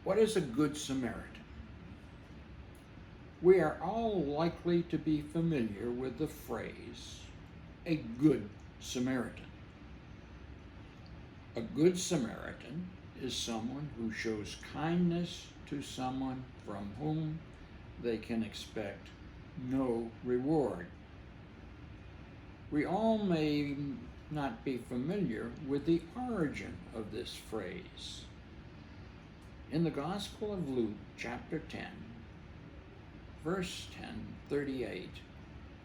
What is a good Samaritan? We are all likely to be familiar with the phrase, a good Samaritan. A good Samaritan is someone who shows kindness to someone from whom they can expect no reward. We all may not be familiar with the origin of this phrase. In the Gospel of Luke, chapter 10, verse 38,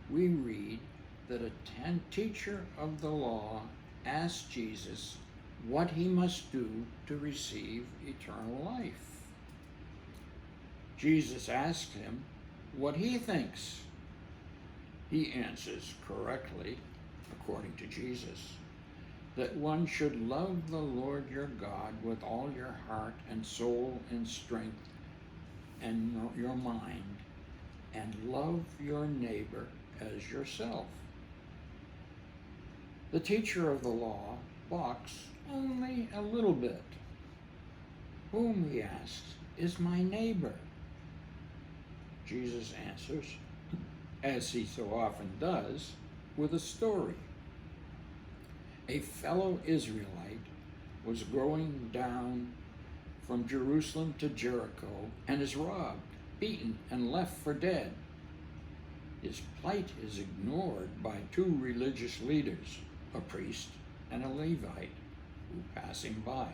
we read that a teacher of the law asked Jesus what he must do to receive eternal life. Jesus asked him what he thinks. He answers correctly, according to Jesus, that one should love the Lord your God with all your heart and soul and strength and your mind, and love your neighbor as yourself. The teacher of the law balks only a little bit. Whom, he asks, is my neighbor? Jesus answers, as he so often does, with a story. A fellow Israelite was going down from Jerusalem to Jericho and is robbed, beaten, and left for dead. His plight is ignored by two religious leaders, a priest and a Levite, who pass him by.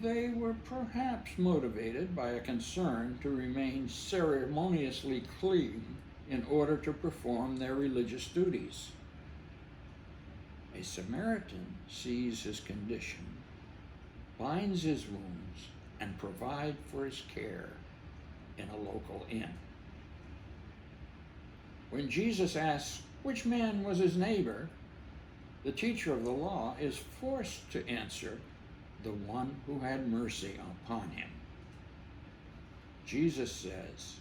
They were perhaps motivated by a concern to remain ceremoniously clean in order to perform their religious duties. A Samaritan sees his condition, binds his wounds, and provides for his care in a local inn. When Jesus asks which man was his neighbor, the teacher of the law is forced to answer, the one who had mercy upon him. Jesus says,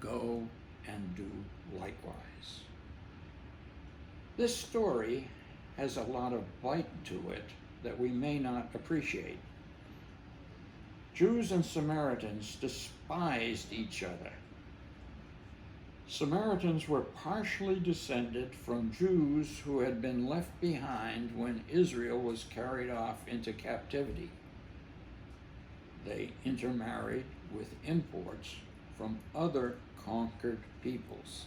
go and do likewise. This story has a lot of bite to it that we may not appreciate. Jews and Samaritans despised each other. Samaritans were partially descended from Jews who had been left behind when Israel was carried off into captivity. They intermarried with imports from other conquered peoples.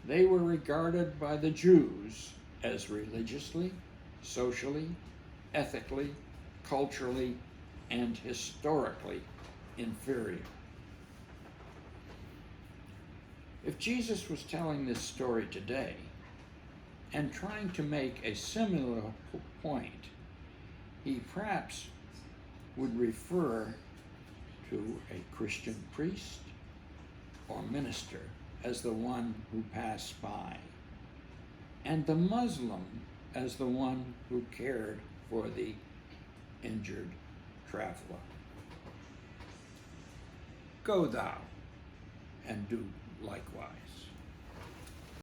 They were regarded by the Jews as religiously, socially, ethically, culturally, and historically inferior. If Jesus was telling this story today and trying to make a similar point, he perhaps would refer to a Christian priest or minister as the one who passed by, and the Muslim as the one who cared for the injured traveler. Go thou and do likewise.